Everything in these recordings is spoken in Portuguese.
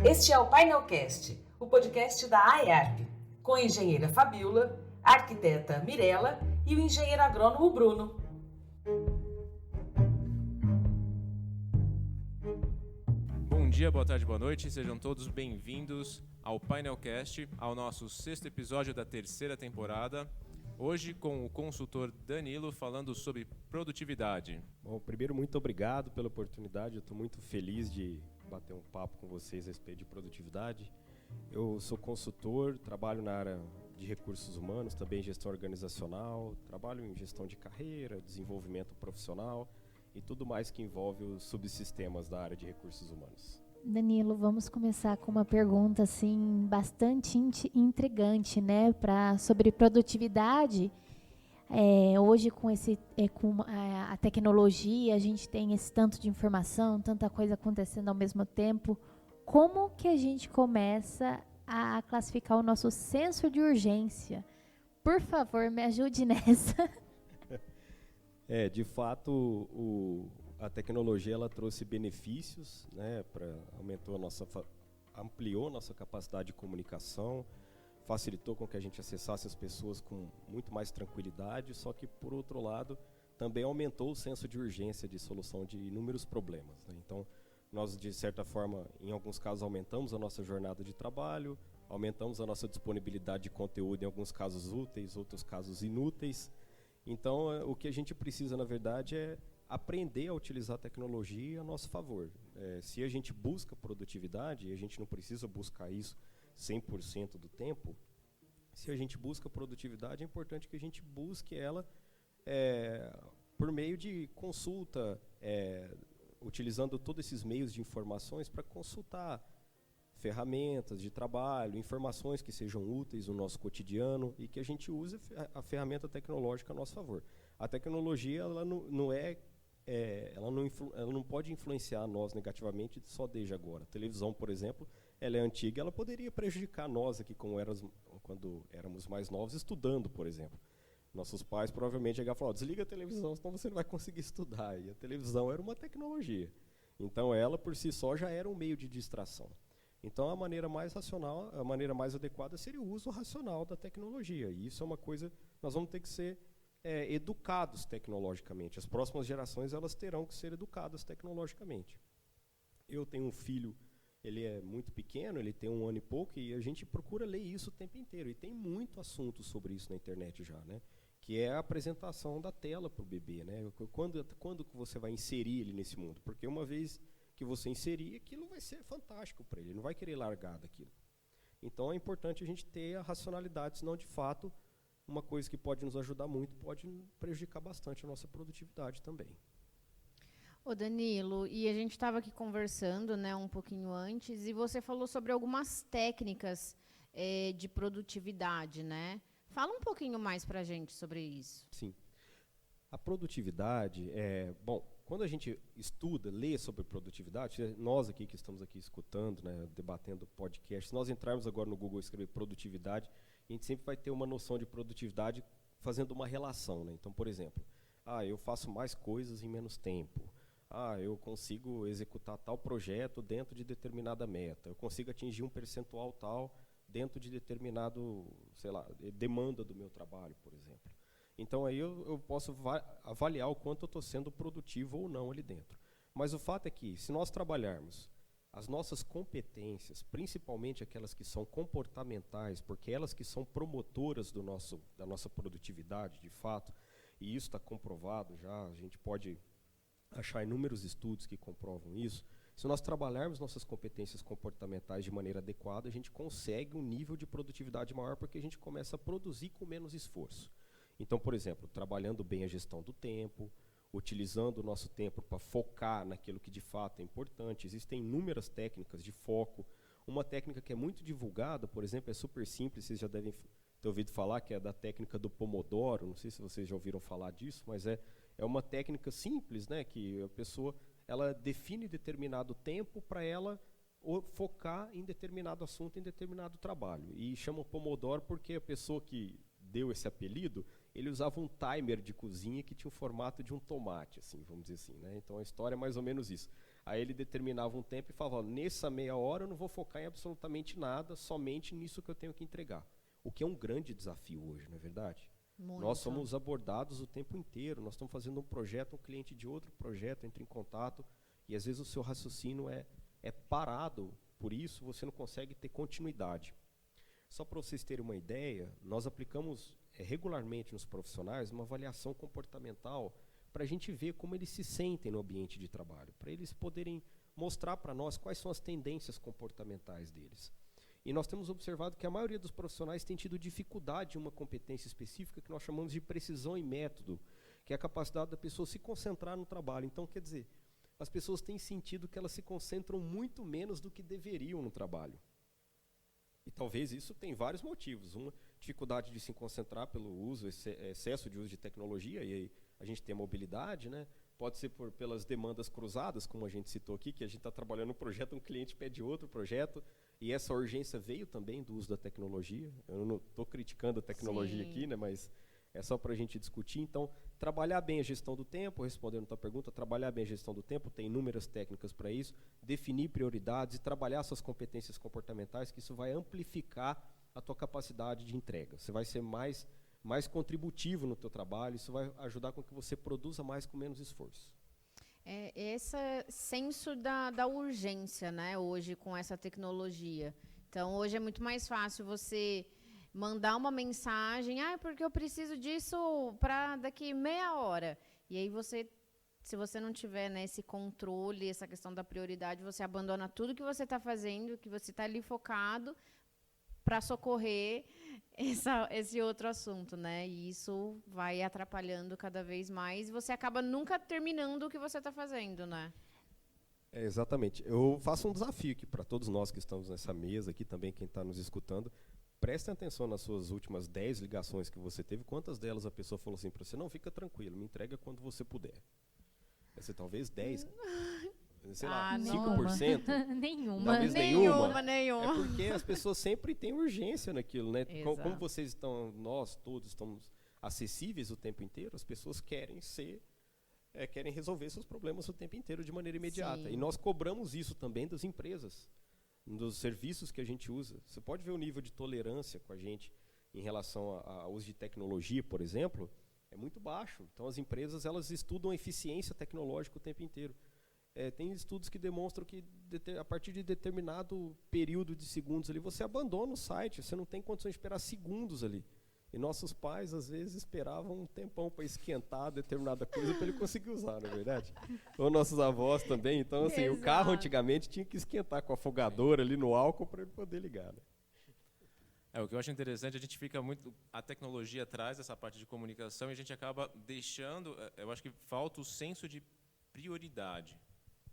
Este é o Painelcast, o podcast da AEARP, com a engenheira Fabiola, a arquiteta Mirella e o engenheiro agrônomo Bruno. Bom dia, boa tarde, boa noite, sejam todos bem-vindos ao Painelcast, ao nosso 6º episódio da 3ª temporada. Hoje com o consultor Danilo falando sobre produtividade. Bom, primeiro, muito obrigado pela oportunidade. Eu estou muito feliz de bater um papo com vocês a respeito de produtividade. Eu sou consultor, trabalho na área de recursos humanos, também gestão organizacional, trabalho em gestão de carreira, desenvolvimento profissional e tudo mais que envolve os subsistemas da área de recursos humanos. Danilo, vamos começar com uma pergunta assim bastante intrigante, né, sobre produtividade. Hoje com a tecnologia, a gente tem esse tanto de informação, tanta coisa acontecendo ao mesmo tempo. Como que a gente começa a classificar o nosso senso de urgência? Por favor, me ajude nessa. De fato, a tecnologia ela trouxe benefícios, né, ampliou nossa capacidade de comunicação, facilitou com que a gente acessasse as pessoas com muito mais tranquilidade, só que, por outro lado, também aumentou o senso de urgência de solução de inúmeros problemas, né? Então, nós, de certa forma, em alguns casos, aumentamos a nossa jornada de trabalho, aumentamos a nossa disponibilidade de conteúdo, em alguns casos úteis, outros casos inúteis. Então, o que a gente precisa, na verdade, é aprender a utilizar a tecnologia a nosso favor. Se a gente busca produtividade, e a gente não precisa buscar isso 100% do tempo, se a gente busca produtividade, é importante que a gente busque ela por meio de consulta, utilizando todos esses meios de informações para consultar ferramentas de trabalho, informações que sejam úteis no nosso cotidiano e que a gente use a ferramenta tecnológica a nosso favor. A tecnologia ela não pode influenciar nós negativamente só desde agora. A televisão, por exemplo, ela é antiga, ela poderia prejudicar nós aqui quando éramos mais novos, estudando, por exemplo. Nossos pais provavelmente chegavam e falavam, desliga a televisão, senão você não vai conseguir estudar. E a televisão era uma tecnologia. Então ela, por si só, já era um meio de distração. Então a maneira mais racional, a maneira mais adequada seria o uso racional da tecnologia. E isso é uma coisa, nós vamos ter que ser educados tecnologicamente. As próximas gerações elas terão que ser educadas tecnologicamente. Eu tenho um filho, ele é muito pequeno, ele tem 1 ano e pouco, e a gente procura ler isso o tempo inteiro. E tem muito assunto sobre isso na internet já, né? Que é a apresentação da tela para o bebê, né? Quando que você vai inserir ele nesse mundo? Porque uma vez que você inserir, aquilo vai ser fantástico para ele, não vai querer largar daquilo. Então é importante a gente ter a racionalidade, senão de fato uma coisa que pode nos ajudar muito pode prejudicar bastante a nossa produtividade também. Ô Danilo, e a gente estava aqui conversando, né, um pouquinho antes, e você falou sobre algumas técnicas de produtividade, né? Fala um pouquinho mais para a gente sobre isso. Sim. A produtividade quando a gente estuda, lê sobre produtividade, nós aqui que estamos aqui escutando, né, debatendo podcast, se nós entrarmos agora no Google e escrever produtividade, a gente sempre vai ter uma noção de produtividade fazendo uma relação, né? Então, por exemplo, eu faço mais coisas em menos tempo. Eu consigo executar tal projeto dentro de determinada meta. Eu consigo atingir um percentual tal dentro de determinado, demanda do meu trabalho, por exemplo. Então, aí eu posso avaliar o quanto eu estou sendo produtivo ou não ali dentro. Mas o fato é que, se nós trabalharmos as nossas competências, principalmente aquelas que são comportamentais, porque elas que são promotoras da nossa produtividade, de fato, e isso está comprovado já, a gente pode achar inúmeros estudos que comprovam isso. Se nós trabalharmos nossas competências comportamentais de maneira adequada, a gente consegue um nível de produtividade maior, porque a gente começa a produzir com menos esforço. Então, por exemplo, trabalhando bem a gestão do tempo, utilizando o nosso tempo para focar naquilo que de fato é importante. Existem inúmeras técnicas de foco. Uma técnica que é muito divulgada, por exemplo, é super simples, vocês já devem ter ouvido falar, que é da técnica do Pomodoro. Não sei se vocês já ouviram falar disso, mas é uma técnica simples, né, que a pessoa ela define determinado tempo para ela focar em determinado assunto, em determinado trabalho. E chama Pomodoro porque a pessoa que deu esse apelido, ele usava um timer de cozinha que tinha o formato de um tomate, assim, vamos dizer assim, né? Então a história é mais ou menos isso. Aí ele determinava um tempo e falava, ó, nessa meia hora eu não vou focar em absolutamente nada, somente nisso que eu tenho que entregar. O que é um grande desafio hoje, não é verdade? Muito. Nós somos abordados o tempo inteiro, nós estamos fazendo um projeto, um cliente de outro projeto entra em contato, e às vezes o seu raciocínio é parado, por isso você não consegue ter continuidade. Só para vocês terem uma ideia, nós aplicamos regularmente nos profissionais uma avaliação comportamental para a gente ver como eles se sentem no ambiente de trabalho, para eles poderem mostrar para nós quais são as tendências comportamentais deles. E nós temos observado que a maioria dos profissionais tem tido dificuldade em uma competência específica que nós chamamos de precisão e método, que é a capacidade da pessoa se concentrar no trabalho. Então, quer dizer, as pessoas têm sentido que elas se concentram muito menos do que deveriam no trabalho. E talvez isso tenha vários motivos. Uma, dificuldade de se concentrar pelo uso, excesso de uso de tecnologia, e aí a gente tem a mobilidade, né? Pode ser pelas demandas cruzadas, como a gente citou aqui, que a gente está trabalhando um projeto, um cliente pede outro projeto, e essa urgência veio também do uso da tecnologia. Eu não estou criticando a tecnologia aqui, né, mas é só para a gente discutir. Então, trabalhar bem a gestão do tempo, respondendo a tua pergunta, trabalhar bem a gestão do tempo, tem inúmeras técnicas para isso, definir prioridades e trabalhar suas competências comportamentais, que isso vai amplificar a tua capacidade de entrega. Você vai ser mais contributivo no teu trabalho, isso vai ajudar com que você produza mais com menos esforço. Esse senso da urgência, né, hoje com essa tecnologia. Então, hoje é muito mais fácil você mandar uma mensagem, porque eu preciso disso para daqui meia hora. E aí se você não tiver, né, esse controle, essa questão da prioridade, você abandona tudo que você está fazendo, que você está ali focado para socorrer esse outro assunto, né? E isso vai atrapalhando cada vez mais e você acaba nunca terminando o que você está fazendo, né? Exatamente. Eu faço um desafio aqui para todos nós que estamos nessa mesa aqui, também quem está nos escutando. Prestem atenção nas suas últimas 10 ligações que você teve. Quantas delas a pessoa falou assim para você, não, fica tranquilo, me entrega quando você puder. Essa talvez 10, sei lá, 5%. Nenhuma. Talvez Nenhuma. É porque as pessoas sempre têm urgência naquilo, né? Como vocês estão, nós todos estamos acessíveis o tempo inteiro, as pessoas querem resolver seus problemas o tempo inteiro de maneira imediata. Sim. E nós cobramos isso também das empresas, dos serviços que a gente usa. Você pode ver o nível de tolerância com a gente em relação ao uso de tecnologia, por exemplo, é muito baixo. Então as empresas elas estudam a eficiência tecnológica o tempo inteiro. Tem estudos que demonstram que a partir de determinado período de segundos ali, você abandona o site, você não tem condições de esperar segundos ali. E nossos pais, às vezes, esperavam um tempão para esquentar determinada coisa para ele conseguir usar, não é verdade? Ou nossos avós também. Então, assim, o carro antigamente tinha que esquentar com afogador ali no álcool para ele poder ligar, né? O que eu acho interessante, a gente fica muito... A tecnologia traz essa parte de comunicação e a gente acaba deixando... Eu acho que falta o senso de prioridade.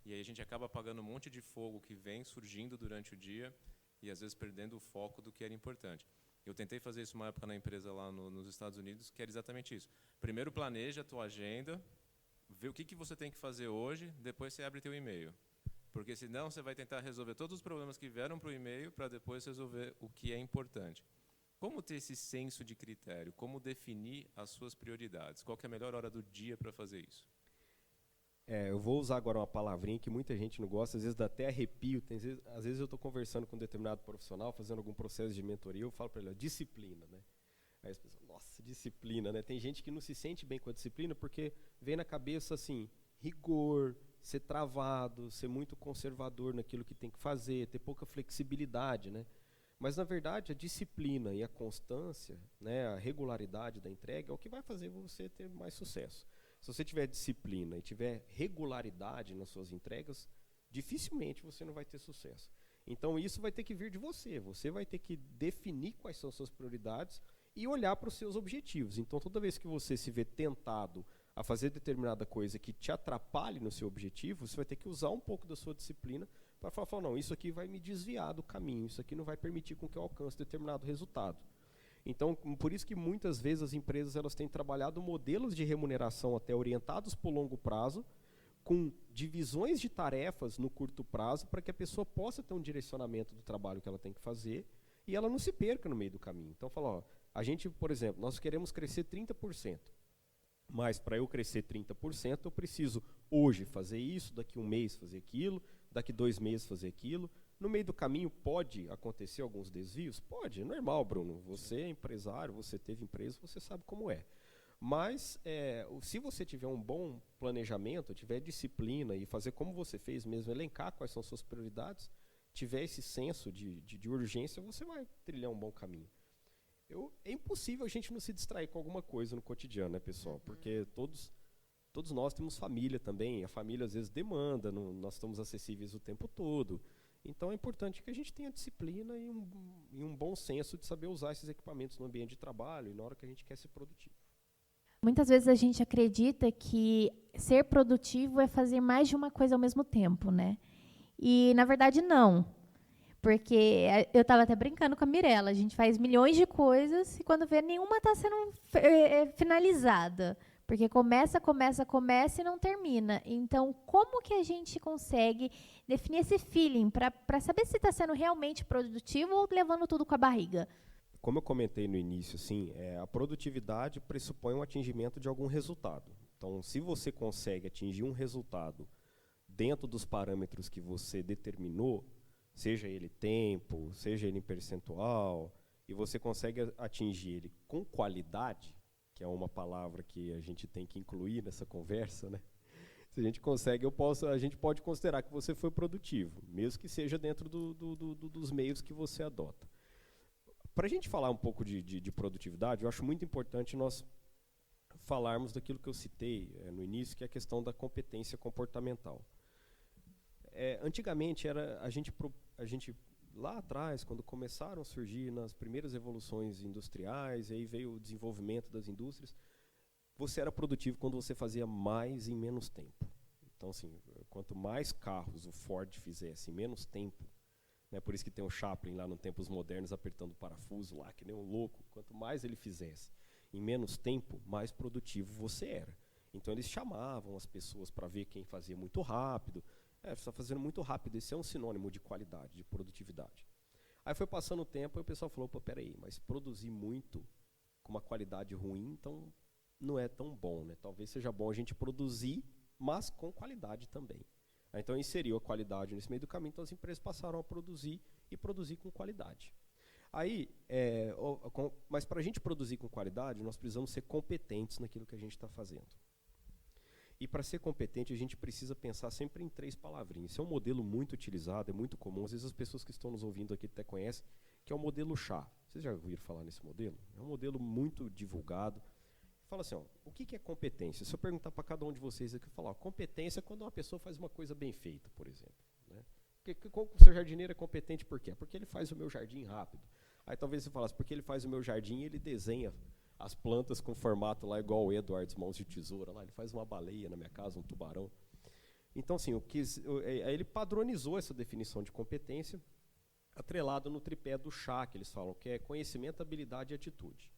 E aí a gente acaba apagando um monte de fogo que vem surgindo durante o dia e às vezes perdendo o foco do que era importante. Eu tentei fazer isso uma época na empresa lá nos Estados Unidos, que era exatamente isso. Primeiro planeja a tua agenda, vê o que você tem que fazer hoje, depois você abre teu e-mail. Porque senão você vai tentar resolver todos os problemas que vieram para o e-mail para depois resolver o que é importante. Como ter esse senso de critério? Como definir as suas prioridades? Qual que é a melhor hora do dia para fazer isso? Eu vou usar agora uma palavrinha que muita gente não gosta, às vezes dá até arrepio. Às vezes eu estou conversando com um determinado profissional, fazendo algum processo de mentoria, eu falo para ele, disciplina, né? Aí as pessoas, nossa, disciplina, né? Tem gente que não se sente bem com a disciplina porque vem na cabeça assim, rigor, ser travado, ser muito conservador naquilo que tem que fazer, ter pouca flexibilidade, né? Mas, na verdade, a disciplina e a constância, né, a regularidade da entrega é o que vai fazer você ter mais sucesso. Se você tiver disciplina e tiver regularidade nas suas entregas, dificilmente você não vai ter sucesso. Então, isso vai ter que vir de você. Você vai ter que definir quais são as suas prioridades e olhar para os seus objetivos. Então, toda vez que você se vê tentado a fazer determinada coisa que te atrapalhe no seu objetivo, você vai ter que usar um pouco da sua disciplina para falar, não, isso aqui vai me desviar do caminho, isso aqui não vai permitir com que eu alcance determinado resultado. Então, por isso que muitas vezes as empresas elas têm trabalhado modelos de remuneração até orientados para o longo prazo, com divisões de tarefas no curto prazo, para que a pessoa possa ter um direcionamento do trabalho que ela tem que fazer e ela não se perca no meio do caminho. Então, fala, a gente, por exemplo, nós queremos crescer 30%. Mas para eu crescer 30%, eu preciso hoje fazer isso, daqui um mês fazer aquilo, daqui 2 meses fazer aquilo. No meio do caminho pode acontecer alguns desvios? Pode, é normal, Bruno. Você é empresário, você teve empresa, você sabe como é. Mas se você tiver um bom planejamento, tiver disciplina e fazer como você fez mesmo, elencar quais são suas prioridades, tiver esse senso de urgência, você vai trilhar um bom caminho. É impossível a gente não se distrair com alguma coisa no cotidiano, né, pessoal? Porque todos nós temos família também, a família às vezes demanda, nós estamos acessíveis o tempo todo. Então é importante que a gente tenha disciplina e um bom senso de saber usar esses equipamentos no ambiente de trabalho e na hora que a gente quer ser produtivo. Muitas vezes a gente acredita que ser produtivo é fazer mais de uma coisa ao mesmo tempo, né? E, na verdade, não. Porque eu estava até brincando com a Mirella, a gente faz milhões de coisas e quando vê, nenhuma está sendo finalizada. Porque começa e não termina. Então, como que a gente consegue definir esse feeling para saber se está sendo realmente produtivo ou levando tudo com a barriga? Como eu comentei no início, assim, a produtividade pressupõe um atingimento de algum resultado. Então, se você consegue atingir um resultado dentro dos parâmetros que você determinou, seja ele tempo, seja ele em percentual, e você consegue atingir ele com qualidade, que é uma palavra que a gente tem que incluir nessa conversa, né? Se a gente consegue, a gente pode considerar que você foi produtivo, mesmo que seja dentro dos meios que você adota. Para a gente falar um pouco de produtividade, eu acho muito importante nós falarmos daquilo que eu citei no início, que é a questão da competência comportamental. Antigamente, a gente lá atrás, quando começaram a surgir nas primeiras evoluções industriais, e aí veio o desenvolvimento das indústrias, você era produtivo quando você fazia mais em menos tempo. Então, assim, quanto mais carros o Ford fizesse em menos tempo, né, por isso que tem o Chaplin lá no Tempos Modernos apertando o parafuso lá, que nem um louco, quanto mais ele fizesse em menos tempo, mais produtivo você era. Então eles chamavam as pessoas para ver quem fazia muito rápido. Você está fazendo muito rápido, esse é um sinônimo de qualidade, de produtividade. Aí foi passando o tempo e o pessoal falou, peraí, mas produzir muito com uma qualidade ruim, então não é tão bom, né? Talvez seja bom a gente produzir, mas com qualidade também. Então inseriu a qualidade nesse meio do caminho, então as empresas passaram a produzir e produzir com qualidade. Aí, mas para a gente produzir com qualidade, nós precisamos ser competentes naquilo que a gente está fazendo. E para ser competente, a gente precisa pensar sempre em 3 palavrinhas. Esse é um modelo muito utilizado, é muito comum. Às vezes as pessoas que estão nos ouvindo aqui até conhecem, que é o modelo chá. Vocês já ouviram falar nesse modelo? É um modelo muito divulgado. Fala assim, o que é competência? Se eu perguntar para cada um de vocês aqui, eu falar, competência é quando uma pessoa faz uma coisa bem feita, por exemplo. Né? O seu jardineiro é competente por quê? Porque ele faz o meu jardim rápido. Aí talvez você falasse, porque ele faz o meu jardim e ele desenha as plantas com formato lá igual o Edwards Mãos de Tesoura, lá ele faz uma baleia na minha casa, um tubarão. Então, assim, aí ele padronizou essa definição de competência, atrelado no tripé do chá, que eles falam, que é conhecimento, habilidade e atitude.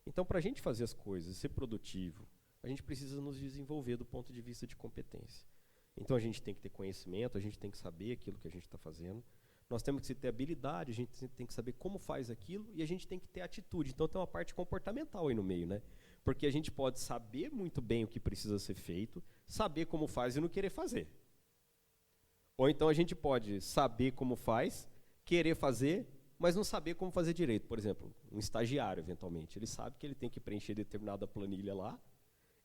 Então, para a gente fazer as coisas, ser produtivo, a gente precisa nos desenvolver do ponto de vista de competência. Então, a gente tem que ter conhecimento, a gente tem que saber aquilo que a gente está fazendo. Nós temos que ter habilidade, a gente tem que saber como faz aquilo e a gente tem que ter atitude. Então, tem uma parte comportamental aí no meio, né? Porque a gente pode saber muito bem o que precisa ser feito, saber como faz e não querer fazer. Ou então a gente pode saber como faz, querer fazer, mas não saber como fazer direito. Por exemplo, um estagiário, eventualmente, ele sabe que ele tem que preencher determinada planilha lá,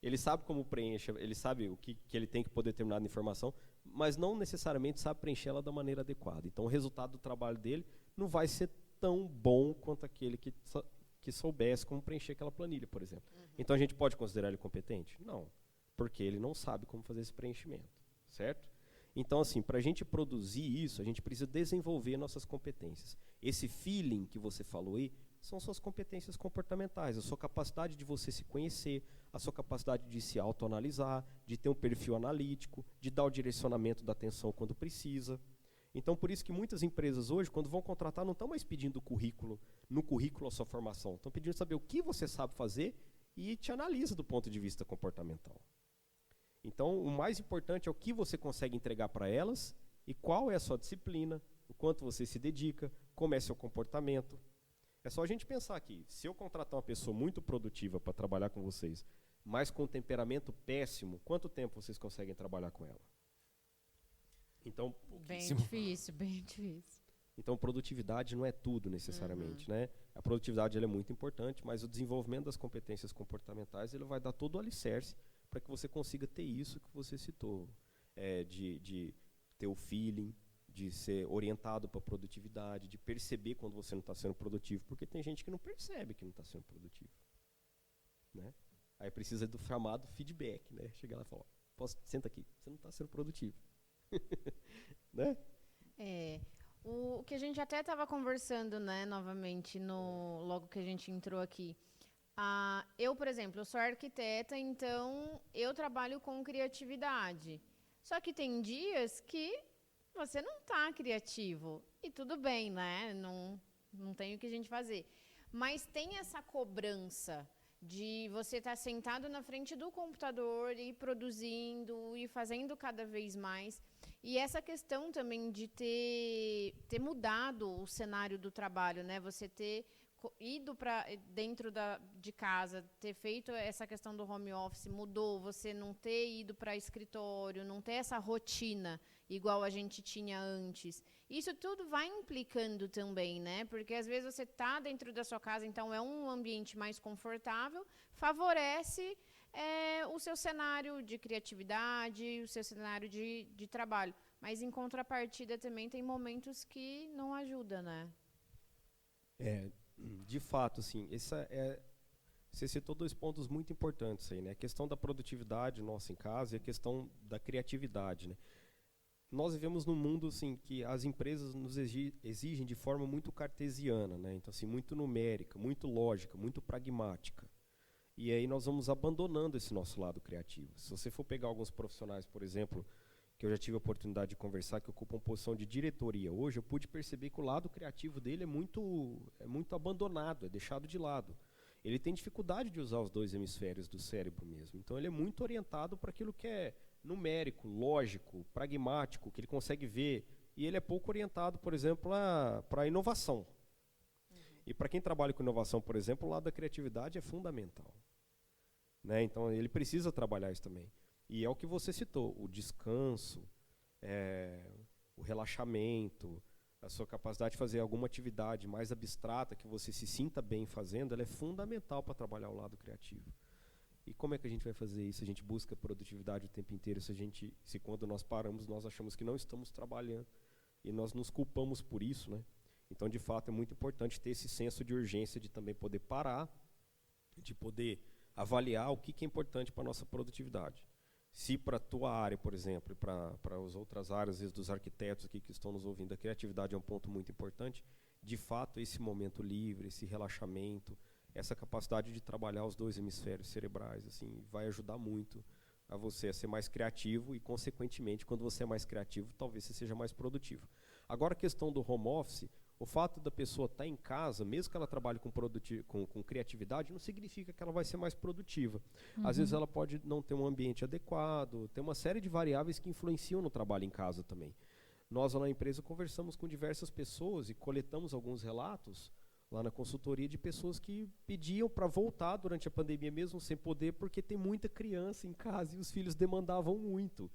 ele sabe como preenche, ele sabe o que ele tem que pôr determinada informação, mas não necessariamente sabe preencher ela da maneira adequada. Então, o resultado do trabalho dele não vai ser tão bom quanto aquele que soubesse como preencher aquela planilha, por exemplo. Então, a gente pode considerar ele competente? Não, porque ele não sabe como fazer esse preenchimento, certo? Então, assim, para a gente produzir isso, a gente precisa desenvolver nossas competências. Esse feeling que você falou aí são suas competências comportamentais, a sua capacidade de você se conhecer, a sua capacidade de se autoanalisar, de ter um perfil analítico, de dar o direcionamento da atenção quando precisa. Então, por isso que muitas empresas hoje, quando vão contratar, não estão mais pedindo no currículo a sua formação, estão pedindo saber o que você sabe fazer e te analisa do ponto de vista comportamental. Então, o mais importante é o que você consegue entregar para elas e qual é a sua disciplina, o quanto você se dedica, como é seu comportamento. É só a gente pensar aqui, se eu contratar uma pessoa muito produtiva para trabalhar com vocês, mas com temperamento péssimo, quanto tempo vocês conseguem trabalhar com ela? Então, Bem difícil, bem difícil. Então, produtividade não é tudo necessariamente, né? A produtividade ela é muito importante, mas o desenvolvimento das competências comportamentais ele vai dar todo o alicerce para que você consiga ter isso que você citou, de ter o feeling, de ser orientado para a produtividade, de perceber quando você não está sendo produtivo, porque tem gente que não percebe que não está sendo produtivo, né? Aí precisa do chamado feedback, né? Chegar lá e falar, senta aqui, você não está sendo produtivo, né? O que a gente até estava conversando, né, novamente, logo que a gente entrou aqui. Eu, por exemplo, eu sou arquiteta, então eu trabalho com criatividade. Só que tem dias que você não está criativo. E tudo bem, né? Não tem o que a gente fazer. Mas tem essa cobrança de você estar sentado na frente do computador e produzindo e fazendo cada vez mais. E essa questão também de ter mudado o cenário do trabalho, né? Você ter ido para dentro de casa, ter feito essa questão do home office, mudou, você não ter ido para escritório, não ter essa rotina igual a gente tinha antes. Isso tudo vai implicando também, né? Porque às vezes você está dentro da sua casa, então é um ambiente mais confortável, favorece o seu cenário de criatividade, o seu cenário de trabalho. Mas, em contrapartida, também tem momentos que não ajuda, né? De fato, assim, você citou 2 pontos muito importantes aí, né? A questão da produtividade nossa em casa e a questão da criatividade, né? Nós vivemos num mundo assim, que as empresas nos exigem de forma muito cartesiana, né? Então, assim, muito numérica, muito lógica, muito pragmática. E aí nós vamos abandonando esse nosso lado criativo. Se você for pegar alguns profissionais, por exemplo, que eu já tive a oportunidade de conversar, que ocupam posição de diretoria hoje, eu pude perceber que o lado criativo dele é muito abandonado, é deixado de lado. Ele tem dificuldade de usar os 2 hemisférios do cérebro mesmo. Então ele é muito orientado para aquilo que é numérico, lógico, pragmático, que ele consegue ver. E ele é pouco orientado, por exemplo, para a inovação. E para quem trabalha com inovação, por exemplo, o lado da criatividade é fundamental, né? Então ele precisa trabalhar isso também. E é o que você citou, o descanso, o relaxamento, a sua capacidade de fazer alguma atividade mais abstrata que você se sinta bem fazendo, ela é fundamental para trabalhar o lado criativo. E como é que a gente vai fazer isso? A gente busca produtividade o tempo inteiro, se quando nós paramos, nós achamos que não estamos trabalhando e nós nos culpamos por isso, né? Então, de fato, é muito importante ter esse senso de urgência de também poder parar, de poder avaliar o que é importante para a nossa produtividade. Se para a tua área, por exemplo, e para as outras áreas, às vezes dos arquitetos aqui que estão nos ouvindo, a criatividade é um ponto muito importante, de fato, esse momento livre, esse relaxamento, essa capacidade de trabalhar os 2 hemisférios cerebrais, assim, vai ajudar muito a você a ser mais criativo e, consequentemente, quando você é mais criativo, talvez você seja mais produtivo. Agora, a questão do home office, o fato da pessoa estar em casa, mesmo que ela trabalhe com criatividade, não significa que ela vai ser mais produtiva. Às vezes ela pode não ter um ambiente adequado, tem uma série de variáveis que influenciam no trabalho em casa também. Nós, lá na empresa, conversamos com diversas pessoas e coletamos alguns relatos lá na consultoria de pessoas que pediam para voltar durante a pandemia mesmo sem poder, porque tem muita criança em casa e os filhos demandavam muito.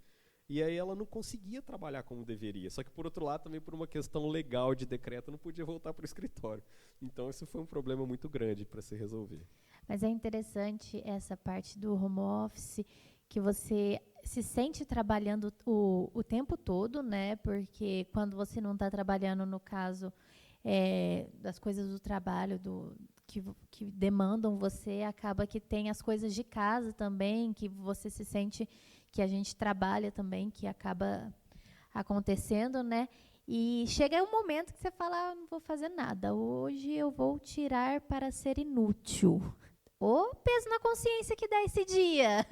E aí ela não conseguia trabalhar como deveria. Só que, por outro lado, também por uma questão legal de decreto, não podia voltar para o escritório. Então, isso foi um problema muito grande para se resolver. Mas é interessante essa parte do home office, que você se sente trabalhando o tempo todo, né? Porque quando você não está trabalhando, no caso das coisas do trabalho, que demandam você, acaba que tem as coisas de casa também, que você se sente que a gente trabalha também, que acaba acontecendo, né? E chega um momento que você fala, não vou fazer nada, hoje eu vou tirar para ser inútil. O peso na consciência que dá esse dia.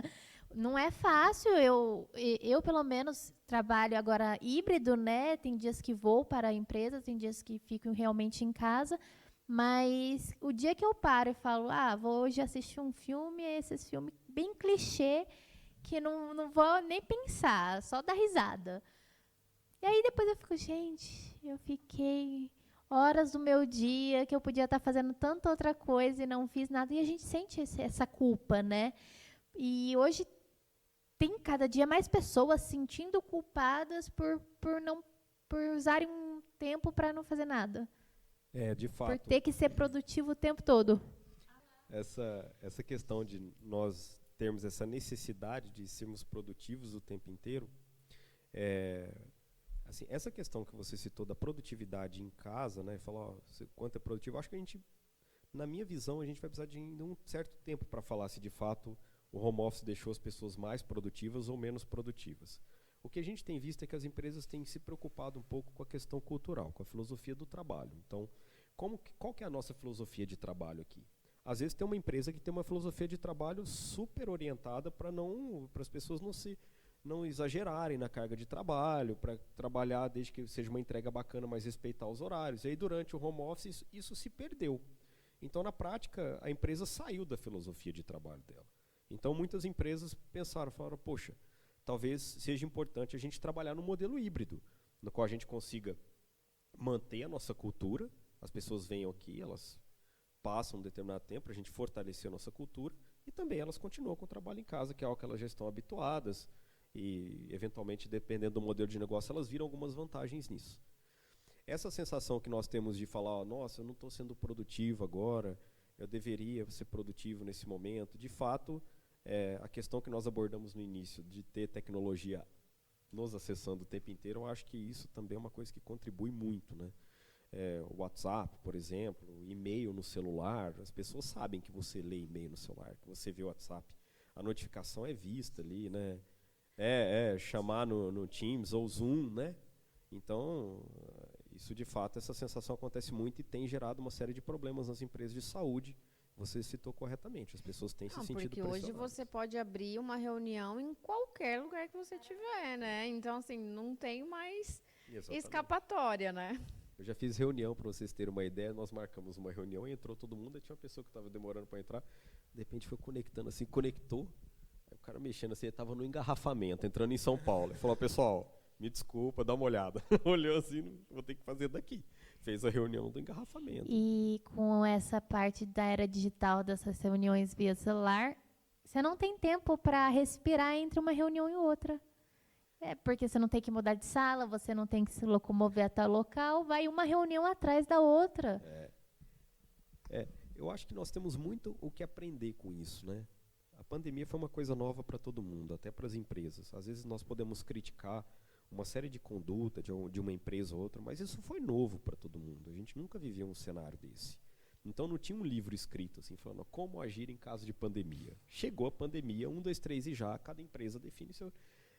Não é fácil, eu pelo menos trabalho agora híbrido, né? Tem dias que vou para a empresa, tem dias que fico realmente em casa, mas o dia que eu paro e falo, vou hoje assistir um filme, esse filme bem clichê, que não vou nem pensar, só dar risada. E aí depois eu fico, gente, eu fiquei horas do meu dia que eu podia estar fazendo tanta outra coisa e não fiz nada. E a gente sente essa culpa, né? E hoje tem cada dia mais pessoas sentindo culpadas por usarem um tempo para não fazer nada. De Por fato, ter que ser produtivo o tempo todo. essa questão de nós termos essa necessidade de sermos produtivos o tempo inteiro, assim, essa questão que você citou da produtividade em casa, né, falar quanto é produtivo, acho que na minha visão, a gente vai precisar de ainda um certo tempo para falar se de fato o home office deixou as pessoas mais produtivas ou menos produtivas. O que a gente tem visto é que as empresas têm se preocupado um pouco com a questão cultural, com a filosofia do trabalho. Então, qual que é a nossa filosofia de trabalho aqui? Às vezes tem uma empresa que tem uma filosofia de trabalho super orientada para as pessoas não exagerarem na carga de trabalho, para trabalhar desde que seja uma entrega bacana, mas respeitar os horários. E aí, durante o home office, isso se perdeu. Então, na prática, a empresa saiu da filosofia de trabalho dela. Então, muitas empresas falaram, poxa, talvez seja importante a gente trabalhar no modelo híbrido, no qual a gente consiga manter a nossa cultura, as pessoas venham aqui, elas passam um determinado tempo para a gente fortalecer a nossa cultura, e também elas continuam com o trabalho em casa, que é algo que elas já estão habituadas, e, eventualmente, dependendo do modelo de negócio, elas viram algumas vantagens nisso. Essa sensação que nós temos de falar, nossa, eu não estou sendo produtivo agora, eu deveria ser produtivo nesse momento, de fato, a questão que nós abordamos no início, de ter tecnologia nos acessando o tempo inteiro, eu acho que isso também é uma coisa que contribui muito, né? O WhatsApp, por exemplo, e-mail no celular, as pessoas sabem que você lê e-mail no celular, que você vê o WhatsApp, a notificação é vista ali, né? Chamar no Teams ou Zoom, né? Então, isso de fato, essa sensação acontece muito e tem gerado uma série de problemas nas empresas de saúde. Você citou corretamente, as pessoas têm se sentido Porque pressionadas. hoje você pode abrir uma reunião em qualquer lugar que você tiver, né? Então, assim, não tem mais Exatamente. escapatória, né? Eu já fiz reunião, para vocês terem uma ideia, nós marcamos uma reunião e entrou todo mundo, e tinha uma pessoa que estava demorando para entrar, de repente foi conectando assim, conectou, aí o cara mexendo assim, ele estava no engarrafamento, entrando em São Paulo. Ele falou, pessoal, me desculpa, dá uma olhada. Olhou assim, vou ter que fazer daqui. Fez a reunião do engarrafamento. E com essa parte da era digital, dessas reuniões via celular, você não tem tempo para respirar entre uma reunião e outra. Porque você não tem que mudar de sala, você não tem que se locomover até o local, vai uma reunião atrás da outra. Eu acho que nós temos muito o que aprender com isso, né? A pandemia foi uma coisa nova para todo mundo, até para as empresas. Às vezes nós podemos criticar uma série de conduta de uma empresa ou outra, mas isso foi novo para todo mundo. A gente nunca viveu um cenário desse. Então não tinha um livro escrito assim, falando como agir em caso de pandemia. Chegou a pandemia, 1, 2, 3 e já, cada empresa define seu...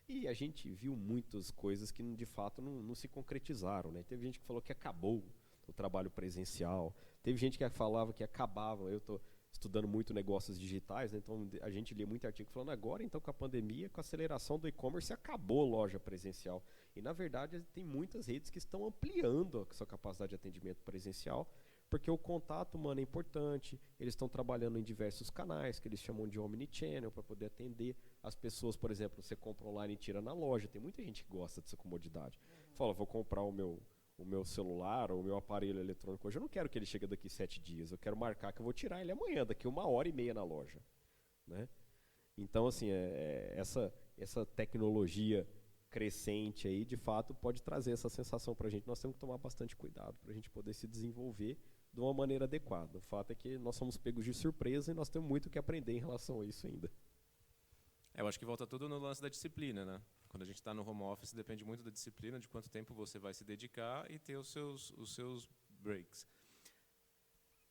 E a gente viu muitas coisas que de fato não se concretizaram, né? Teve gente que falou que acabou o trabalho presencial, teve gente que falava que acabava. Eu estou estudando muito negócios digitais, né? Então a gente lê muito artigo falando agora, então com a pandemia, com a aceleração do e-commerce, acabou a loja presencial. E na verdade tem muitas redes que estão ampliando a sua capacidade de atendimento presencial, porque o contato humano é importante, eles estão trabalhando em diversos canais, que eles chamam de omnichannel, para poder atender as pessoas. Por exemplo, você compra online e tira na loja, tem muita gente que gosta dessa comodidade. Fala, vou comprar o meu celular ou o meu aparelho eletrônico hoje, eu não quero que ele chegue daqui 7 dias, eu quero marcar que eu vou tirar ele amanhã, daqui 1h30 na loja, né? Então, assim, essa tecnologia crescente aí, de fato, pode trazer essa sensação para a gente. Nós temos que tomar bastante cuidado para a gente poder se desenvolver de uma maneira adequada. O fato é que nós somos pegos de surpresa e nós temos muito o que aprender em relação a isso ainda. Eu acho que volta tudo no lance da disciplina, né? Quando a gente está no home office, depende muito da disciplina, de quanto tempo você vai se dedicar e ter os seus breaks.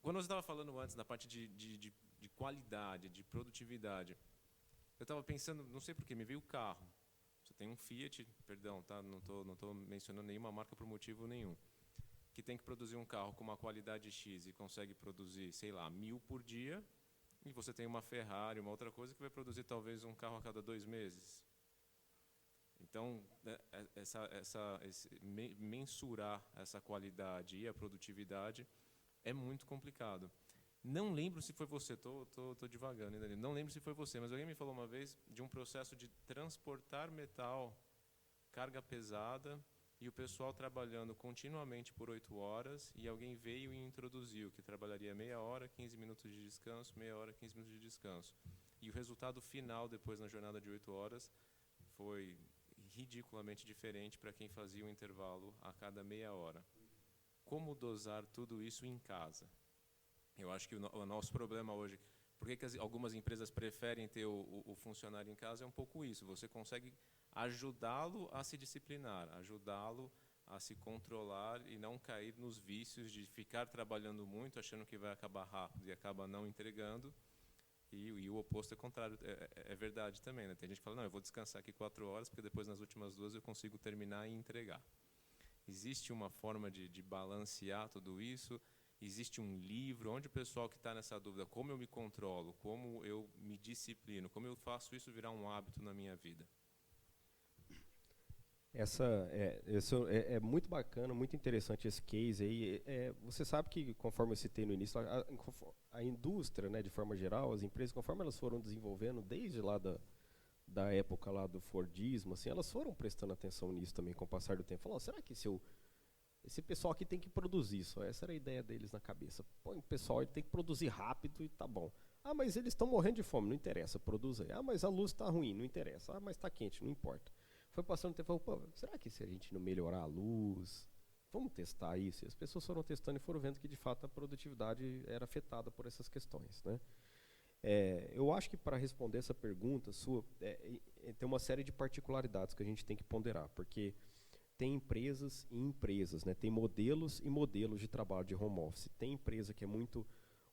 Quando você estava falando antes da parte de qualidade, de produtividade, eu estava pensando, não sei porquê, me veio o carro. Você tem um Fiat, perdão, tá? Não tô mencionando nenhuma marca por motivo nenhum, que tem que produzir um carro com uma qualidade X e consegue produzir, sei lá, 1000 por dia, e você tem uma Ferrari, uma outra coisa que vai produzir talvez um carro a cada 2 meses. Então, mensurar essa qualidade e a produtividade é muito complicado. Não lembro se foi você, tô divagando ainda, não lembro se foi você, mas alguém me falou uma vez de um processo de transportar metal, carga pesada, e o pessoal trabalhando continuamente por 8 horas, e alguém veio e introduziu que trabalharia meia hora, 15 minutos de descanso, meia hora, 15 minutos de descanso. e o resultado final, depois na jornada de 8 horas, foi ridiculamente diferente para quem fazia um intervalo a cada meia hora. Como dosar tudo isso em casa? Eu acho que o nosso problema hoje, por que algumas empresas preferem ter o funcionário em casa, é um pouco isso. Você consegue ajudá-lo a se disciplinar, ajudá-lo a se controlar e não cair nos vícios de ficar trabalhando muito, achando que vai acabar rápido e acaba não entregando. E o oposto é contrário, é verdade também, né? Tem gente que fala, não, eu vou descansar aqui 4 horas, porque depois nas últimas 2 eu consigo terminar e entregar. Existe uma forma de balancear tudo isso? Existe um livro? Onde o pessoal que está nessa dúvida, como eu me controlo, como eu me disciplino, como eu faço isso virar um hábito na minha vida? Isso é muito bacana, muito interessante esse case aí. Você sabe que, conforme eu citei no início, a indústria, né, de forma geral, as empresas, conforme elas foram desenvolvendo, desde lá da época lá do Fordismo, assim, elas foram prestando atenção nisso também com o passar do tempo. Falaram, será que esse pessoal aqui tem que produzir? Só essa era a ideia deles na cabeça. Põe o pessoal, ele tem que produzir rápido e tá bom. Ah, mas eles estão morrendo de fome, não interessa, produz aí. Ah, mas a luz está ruim, não interessa. Ah, mas está quente, não importa. Foi passando o tempo, falou, será que se a gente não melhorar a luz, vamos testar isso? E as pessoas foram testando e foram vendo que, de fato, a produtividade era afetada por essas questões, né? Eu acho que, para responder essa pergunta sua, tem uma série de particularidades que a gente tem que ponderar, porque tem empresas e empresas, né? Tem modelos e modelos de trabalho de home office. Tem empresa que é muito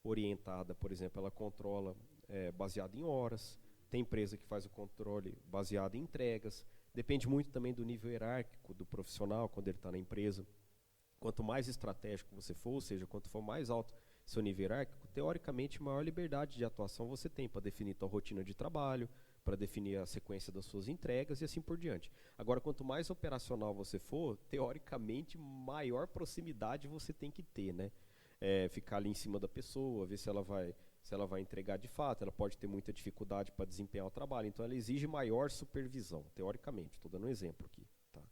orientada, por exemplo, ela controla baseado em horas, tem empresa que faz o controle baseado em entregas. Depende muito também do nível hierárquico do profissional quando ele está na empresa. Quanto mais estratégico você for, ou seja, quanto for mais alto seu nível hierárquico, teoricamente, maior liberdade de atuação você tem para definir sua rotina de trabalho, para definir a sequência das suas entregas e assim por diante. Agora, quanto mais operacional você for, teoricamente, maior proximidade você tem que ter, né? Ficar ali em cima da pessoa, ver se ela vai entregar de fato. Ela pode ter muita dificuldade para desempenhar o trabalho, então ela exige maior supervisão, teoricamente. Estou dando um exemplo aqui. Tá?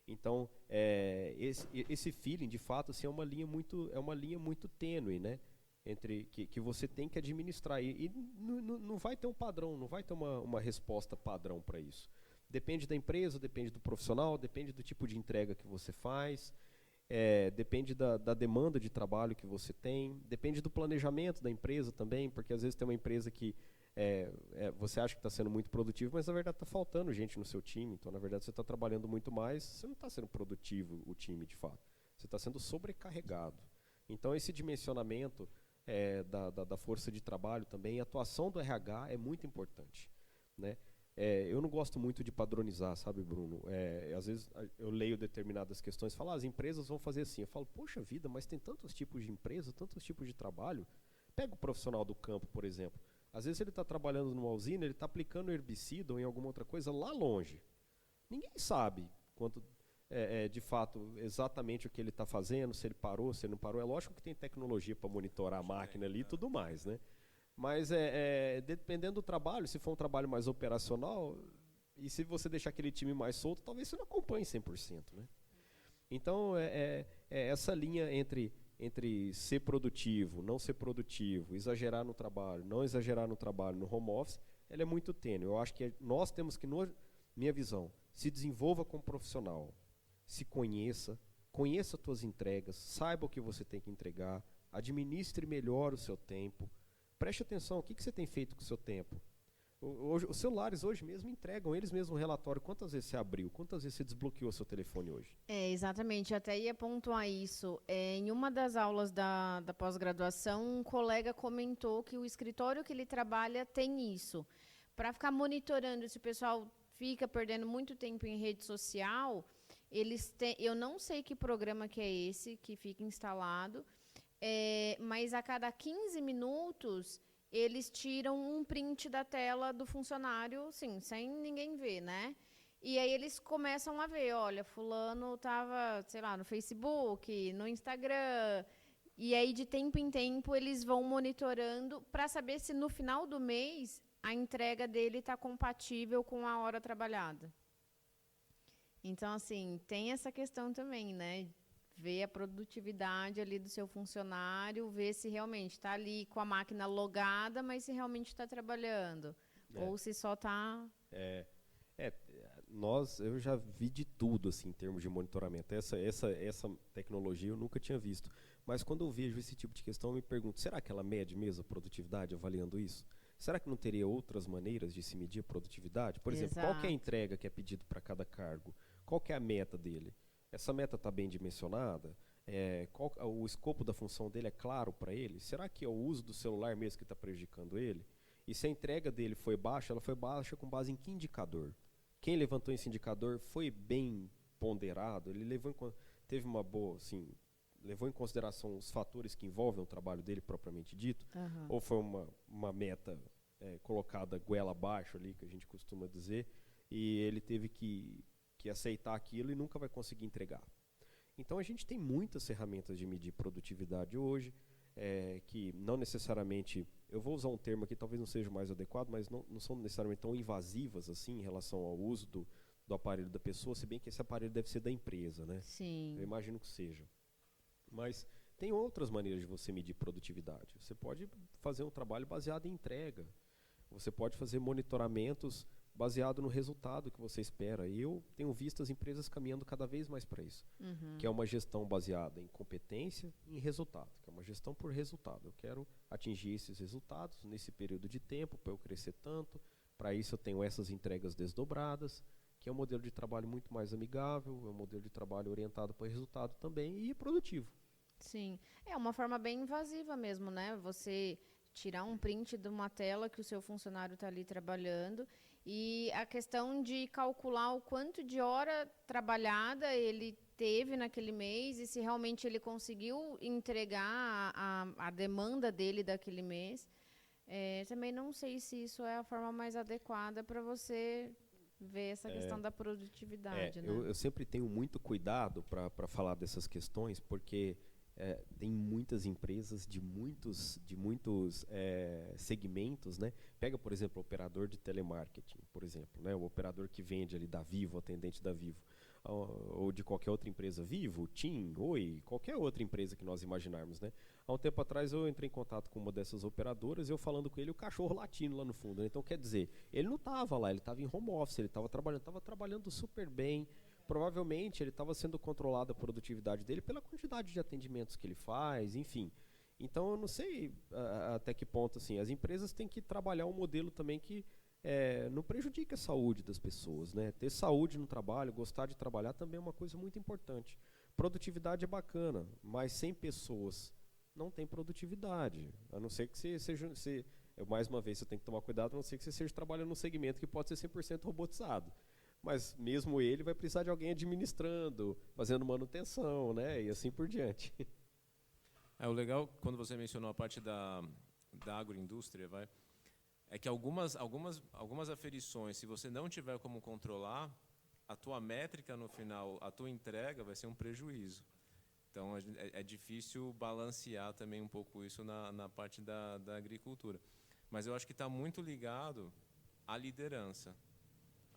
Então, esse feeling, de fato, assim, é uma linha muito tênue, né? Entre que você tem que administrar. E não vai ter um padrão, não vai ter uma resposta padrão para isso. Depende da empresa, depende do profissional, depende do tipo de entrega que você faz. Depende da demanda de trabalho que você tem, depende do planejamento da empresa também, porque às vezes tem uma empresa que você acha que está sendo muito produtivo, mas na verdade está faltando gente no seu time, então na verdade você está trabalhando muito mais, você não está sendo produtivo o time de fato, você está sendo sobrecarregado. Então esse dimensionamento da força de trabalho também, a atuação do RH é muito importante, né? Eu não gosto muito de padronizar, sabe, Bruno? Às vezes eu leio determinadas questões e falo, as empresas vão fazer assim. Eu falo, poxa vida, mas tem tantos tipos de empresa, tantos tipos de trabalho. Pega o profissional do campo, por exemplo. Às vezes ele está trabalhando numa usina, ele está aplicando herbicida ou em alguma outra coisa lá longe. Ninguém sabe quanto, de fato, exatamente o que ele está fazendo, se ele parou, se ele não parou. É lógico que tem tecnologia para monitorar a máquina ali e tudo mais, né? Mas dependendo do trabalho, se for um trabalho mais operacional, e se você deixar aquele time mais solto, talvez você não acompanhe 100%. Né? Então, essa linha entre ser produtivo, não ser produtivo, exagerar no trabalho, não exagerar no trabalho, no home office, ela é muito tênue. Eu acho que nós temos que, minha visão, se desenvolva como profissional, se conheça as suas entregas, saiba o que você tem que entregar, administre melhor o seu tempo. Preste atenção, o que você tem feito com o seu tempo? Os celulares hoje mesmo entregam eles mesmos um relatório. Quantas vezes você abriu? Quantas vezes você desbloqueou seu telefone hoje? Exatamente. Eu até ia pontuar isso. Em uma das aulas da pós-graduação, um colega comentou que o escritório que ele trabalha tem isso. Para ficar monitorando se o pessoal fica perdendo muito tempo em rede social, eu não sei que programa que é esse que fica instalado, mas a cada 15 minutos eles tiram um print da tela do funcionário, sim, sem ninguém ver, né? E aí eles começam a ver, olha, fulano estava, sei lá, no Facebook, no Instagram, e aí de tempo em tempo eles vão monitorando para saber se no final do mês a entrega dele está compatível com a hora trabalhada. Então, assim, tem essa questão também, né? ver a produtividade ali do seu funcionário, ver se realmente está ali com a máquina logada, mas se realmente está trabalhando. Ou se só está... Eu já vi de tudo assim, em termos de monitoramento. Essa tecnologia eu nunca tinha visto. Mas quando eu vejo esse tipo de questão, eu me pergunto, será que ela mede mesmo a produtividade avaliando isso? Será que não teria outras maneiras de se medir a produtividade? Por exemplo, qual que é a entrega que é pedido para cada cargo? Qual que é a meta dele? Essa meta está bem dimensionada? O escopo da função dele é claro para ele? Será que é o uso do celular mesmo que está prejudicando ele? E se a entrega dele foi baixa, ela foi baixa com base em que indicador? Quem levantou esse indicador foi bem ponderado? Ele teve uma boa, assim, levou em consideração os fatores que envolvem o trabalho dele propriamente dito? Ou foi uma meta colocada goela abaixo ali, que a gente costuma dizer, e ele teve que aceitar aquilo e nunca vai conseguir entregar? Então a gente tem muitas ferramentas de medir produtividade hoje, que não necessariamente, eu vou usar um termo aqui, talvez não seja o mais adequado, mas não são necessariamente tão invasivas assim em relação ao uso do aparelho da pessoa, se bem que esse aparelho deve ser da empresa, né? Sim. Eu imagino que seja. Mas tem outras maneiras de você medir produtividade. Você pode fazer um trabalho baseado em entrega. Você pode fazer monitoramentos baseado no resultado que você espera. E eu tenho visto as empresas caminhando cada vez mais para isso, que é uma gestão baseada em competência e em resultado, que é uma gestão por resultado. Eu quero atingir esses resultados nesse período de tempo para eu crescer tanto. Para isso eu tenho essas entregas desdobradas, que é um modelo de trabalho muito mais amigável, é um modelo de trabalho orientado para resultado também e produtivo. Sim, é uma forma bem invasiva mesmo, né? Você tirar um print de uma tela que o seu funcionário está ali trabalhando e a questão de calcular o quanto de hora trabalhada ele teve naquele mês e se realmente ele conseguiu entregar a demanda dele daquele mês. Também não sei se isso é a forma mais adequada para você ver essa questão da produtividade, né? Eu sempre tenho muito cuidado para falar dessas questões, porque tem muitas empresas de muitos segmentos, né? Pega, por exemplo, o operador de telemarketing, por exemplo, né? O operador que vende ali da Vivo, o atendente da Vivo, ou de qualquer outra empresa, Vivo, TIM, Oi, qualquer outra empresa que nós imaginarmos, né? Há um tempo atrás eu entrei em contato com uma dessas operadoras e eu falando com ele, o cachorro latindo lá no fundo, né? Então, quer dizer, ele não estava lá, ele estava em home office, ele estava trabalhando super bem. Provavelmente ele estava sendo controlado a produtividade dele pela quantidade de atendimentos que ele faz, enfim. Então eu não sei até que ponto assim, as empresas têm que trabalhar um modelo também que não prejudique a saúde das pessoas, né? Ter saúde no trabalho, gostar de trabalhar também é uma coisa muito importante. Produtividade é bacana, mas sem pessoas não tem produtividade. A não ser que você seja... mais uma vez, você tem que tomar cuidado, a não ser que você esteja trabalhando num segmento que pode ser 100% robotizado. Mas mesmo ele vai precisar de alguém administrando, fazendo manutenção, né? E assim por diante. O legal, quando você mencionou a parte da agroindústria, é que algumas aferições, se você não tiver como controlar, a tua métrica no final, a tua entrega vai ser um prejuízo. Então, é difícil balancear também um pouco isso na parte da agricultura. Mas eu acho que está muito ligado à liderança,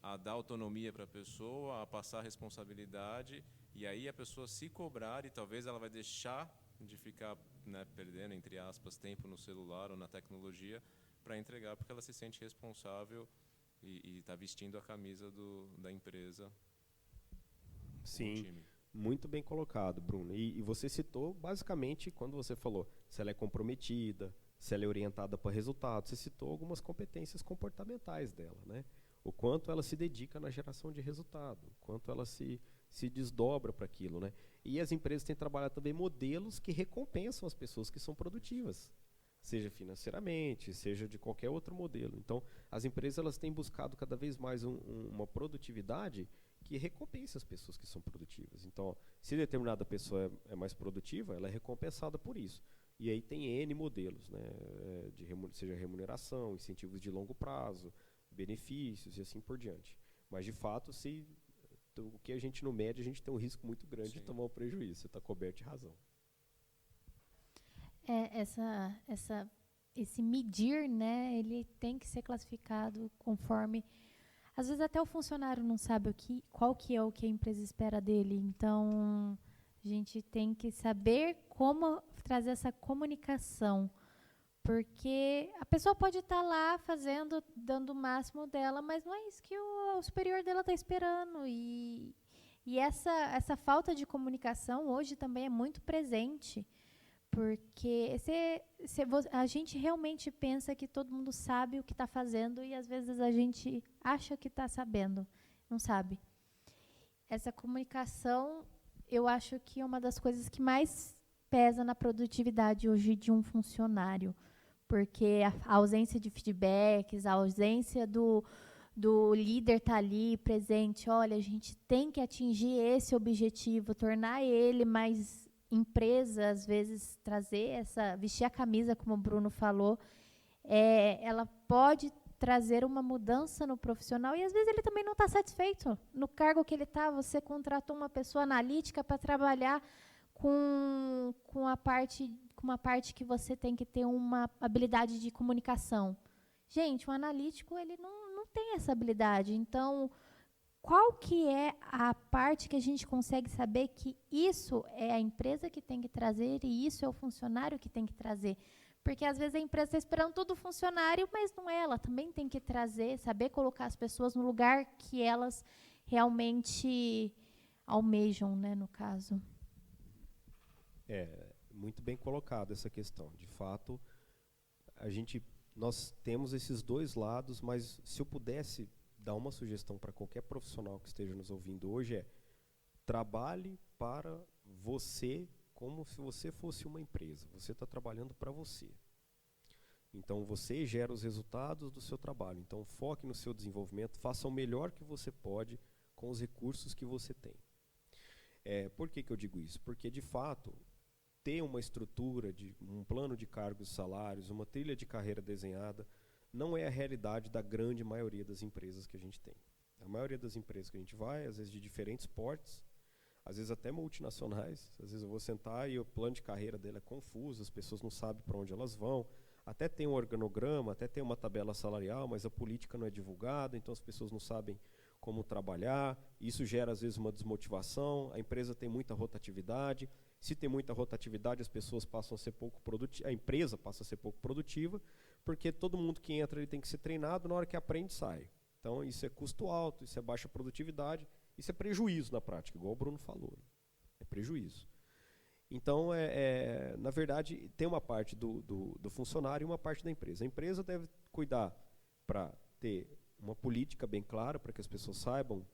a dar autonomia para a pessoa, a passar a responsabilidade, e aí a pessoa se cobrar, e talvez ela vai deixar de ficar, né, perdendo, entre aspas, tempo no celular ou na tecnologia para entregar, porque ela se sente responsável e está vestindo a camisa da empresa. Sim, do time. Muito bem colocado, Bruno. E você citou, basicamente, quando você falou se ela é comprometida, se ela é orientada para resultados, você citou algumas competências comportamentais dela, né? O quanto ela se dedica na geração de resultado, o quanto ela se desdobra para aquilo, né? E as empresas têm trabalhado também modelos que recompensam as pessoas que são produtivas, seja financeiramente, seja de qualquer outro modelo. Então, as empresas elas têm buscado cada vez mais uma produtividade que recompense as pessoas que são produtivas. Então, se determinada pessoa é mais produtiva, ela é recompensada por isso. E aí tem N modelos, né? Seja remuneração, incentivos de longo prazo, benefícios e assim por diante. Mas, de fato, o que a gente não mede, a gente tem um risco muito grande de tomar um prejuízo. Você está coberto de razão. Esse medir, né, ele tem que ser classificado conforme... Às vezes até o funcionário não sabe qual que é o que a empresa espera dele. Então, A gente tem que saber como trazer essa comunicação, porque a pessoa pode estar lá fazendo, dando o máximo dela, mas não é isso que o superior dela está esperando. E essa falta de comunicação hoje também é muito presente, porque a gente realmente pensa que todo mundo sabe o que está fazendo e às vezes a gente acha que está sabendo, não sabe. Essa comunicação, eu acho que é uma das coisas que mais pesa na produtividade hoje de um funcionário, porque a ausência de feedbacks, a ausência do líder estar ali presente, olha, a gente tem que atingir esse objetivo, tornar ele mais empresa, às vezes trazer vestir a camisa, como o Bruno falou, ela pode trazer uma mudança no profissional e às vezes ele também não está satisfeito no cargo que ele está. Você contratou uma pessoa analítica para trabalhar com uma parte que você tem que ter uma habilidade de comunicação. Gente, o analítico ele não tem essa habilidade. Então, qual que é a parte que a gente consegue saber que isso é a empresa que tem que trazer e isso é o funcionário que tem que trazer? Porque, às vezes, a empresa está esperando todo o funcionário, mas não é. Ela também tem que trazer, saber colocar as pessoas no lugar que elas realmente almejam, né, no caso. Muito bem colocado essa questão. De fato, nós temos esses dois lados, mas se eu pudesse dar uma sugestão para qualquer profissional que esteja nos ouvindo hoje trabalhe para você como se você fosse uma empresa. Você está trabalhando para você. Então, você gera os resultados do seu trabalho. Então, foque no seu desenvolvimento, faça o melhor que você pode com os recursos que você tem. Por que eu digo isso? Porque, de fato, ter uma estrutura, um plano de cargos e salários, uma trilha de carreira desenhada, não é a realidade da grande maioria das empresas que a gente tem. A maioria das empresas que a gente vai, às vezes de diferentes portes, às vezes até multinacionais, às vezes eu vou sentar e o plano de carreira dele é confuso, as pessoas não sabem para onde elas vão, até tem um organograma, até tem uma tabela salarial, mas a política não é divulgada, então as pessoas não sabem como trabalhar, isso gera às vezes uma desmotivação, a empresa tem muita rotatividade, se tem muita rotatividade as pessoas passam a ser pouco produtivas, a empresa passa a ser pouco produtiva, porque todo mundo que entra ele tem que ser treinado, na hora que aprende sai. Então isso é custo alto, isso é baixa produtividade, isso é prejuízo na prática, igual o Bruno falou, é prejuízo. Então, na verdade, tem uma parte do funcionário e uma parte da empresa. A empresa deve cuidar para ter uma política bem clara, para que as pessoas saibam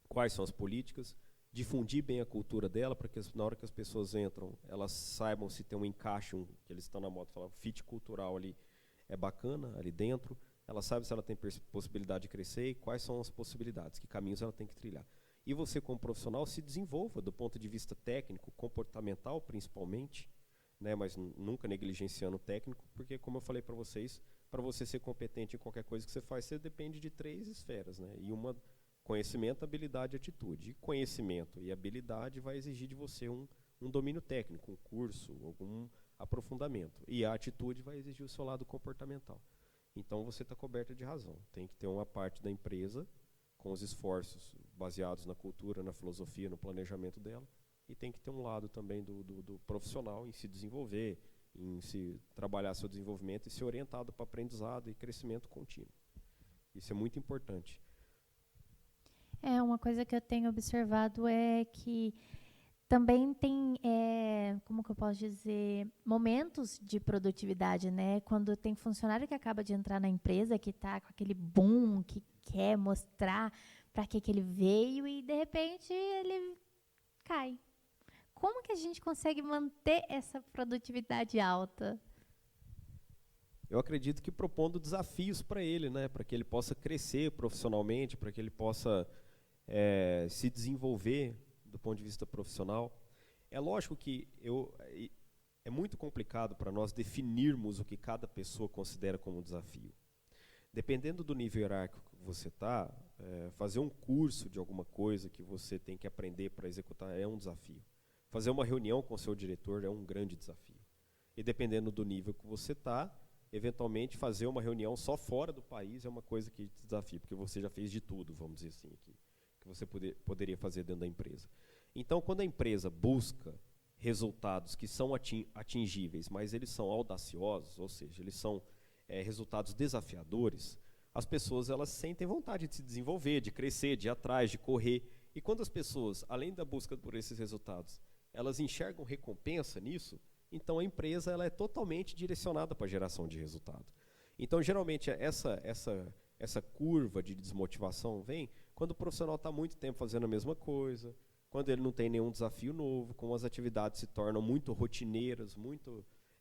quais são as políticas, difundir bem a cultura dela, para que na hora que as pessoas entram, elas saibam se tem um encaixe, que eles estão na moda, falam, fit cultural ali é bacana, ali dentro, ela sabe se ela tem possibilidade de crescer e quais são as possibilidades, que caminhos ela tem que trilhar. E você, como profissional, se desenvolva do ponto de vista técnico, comportamental principalmente, né, mas nunca negligenciando o técnico, porque, como eu falei para vocês, para você ser competente em qualquer coisa que você faz, você depende de 3 esferas, né, e uma, conhecimento, habilidade e atitude. E conhecimento e habilidade vai exigir de você um domínio técnico, um curso, algum aprofundamento. E a atitude vai exigir o seu lado comportamental. Então, você está coberto de razão. Tem que ter uma parte da empresa com os esforços baseados na cultura, na filosofia, no planejamento dela, e tem que ter um lado também do profissional em se desenvolver, em se trabalhar seu desenvolvimento e ser orientado para aprendizado e crescimento contínuo. Isso é muito importante. Uma coisa que eu tenho observado é que também tem, como que eu posso dizer, momentos de produtividade, né? Quando tem funcionário que acaba de entrar na empresa, que está com aquele boom, que quer mostrar para que ele veio e, de repente, ele cai. Como que a gente consegue manter essa produtividade alta? Eu acredito que propondo desafios para ele, né? Para que ele possa crescer profissionalmente, para que ele possa se desenvolver do ponto de vista profissional. É lógico que é muito complicado para nós definirmos o que cada pessoa considera como desafio. Dependendo do nível hierárquico que você está, fazer um curso de alguma coisa que você tem que aprender para executar é um desafio. Fazer uma reunião com o seu diretor é um grande desafio. E dependendo do nível que você está, eventualmente fazer uma reunião só fora do país é uma coisa que te desafia, porque você já fez de tudo, vamos dizer assim, que você poderia fazer dentro da empresa. Então, quando a empresa busca resultados que são atingíveis, mas eles são audaciosos, ou seja, eles são resultados desafiadores, as pessoas elas sentem vontade de se desenvolver, de crescer, de ir atrás, de correr. E quando as pessoas, além da busca por esses resultados, elas enxergam recompensa nisso, então a empresa ela é totalmente direcionada para a geração de resultado. Então, geralmente, essa curva de desmotivação vem quando o profissional está muito tempo fazendo a mesma coisa, quando ele não tem nenhum desafio novo, como as atividades se tornam muito rotineiras,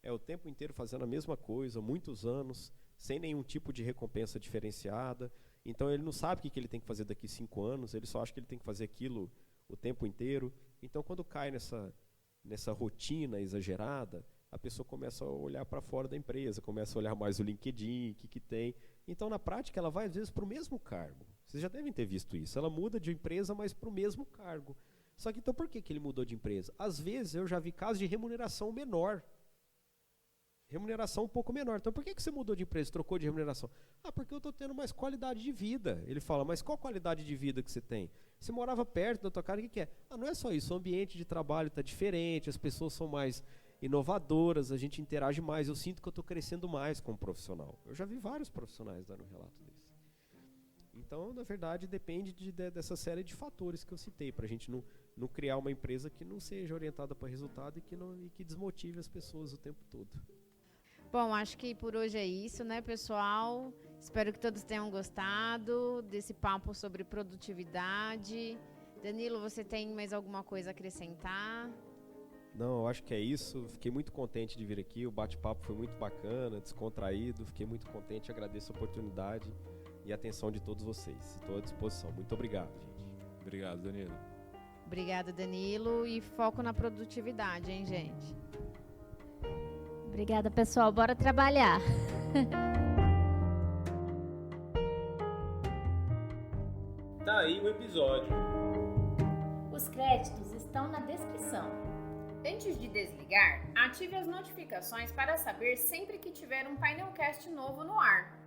o tempo inteiro fazendo a mesma coisa, muitos anos, sem nenhum tipo de recompensa diferenciada. Então ele não sabe o que ele tem que fazer daqui 5 anos, ele só acha que ele tem que fazer aquilo o tempo inteiro. Então quando cai nessa rotina exagerada, a pessoa começa a olhar para fora da empresa, começa a olhar mais o LinkedIn, o que tem. Então na prática ela vai às vezes para o mesmo cargo. Vocês já devem ter visto isso. Ela muda de empresa, mas para o mesmo cargo. Só que então por que ele mudou de empresa? Às vezes eu já vi casos de remuneração menor. Remuneração um pouco menor. Então por que você mudou de empresa, trocou de remuneração? Porque eu estou tendo mais qualidade de vida. Ele fala, mas qual qualidade de vida que você tem? Você morava perto da tua casa, o que é? Não é só isso, o ambiente de trabalho está diferente, as pessoas são mais inovadoras, a gente interage mais, eu sinto que eu estou crescendo mais como profissional. Eu já vi vários profissionais dando um relato desse. Então, na verdade, depende dessa série de fatores que eu citei, para a gente não criar uma empresa que não seja orientada para resultado e que desmotive as pessoas o tempo todo. Bom, acho que por hoje é isso, né, pessoal? Espero que todos tenham gostado desse papo sobre produtividade. Danilo, você tem mais alguma coisa a acrescentar? Não, eu acho que é isso. Fiquei muito contente de vir aqui. O bate-papo foi muito bacana, descontraído. Fiquei muito contente. Agradeço a oportunidade e a atenção de todos vocês. Estou à disposição. Muito obrigado, gente. Obrigado, Danilo. Obrigada, Danilo. E foco na produtividade, hein, gente? Obrigada, pessoal. Bora trabalhar. Tá aí o episódio. Os créditos estão na descrição. Antes de desligar, ative as notificações para saber sempre que tiver um Painelcast novo no ar.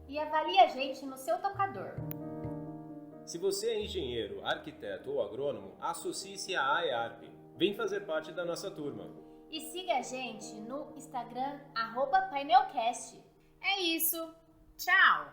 E avalie a gente no seu tocador. Se você é engenheiro, arquiteto ou agrônomo, associe-se à AEARP. Vem fazer parte da nossa turma. E siga a gente no Instagram, @painelcast. É isso. Tchau!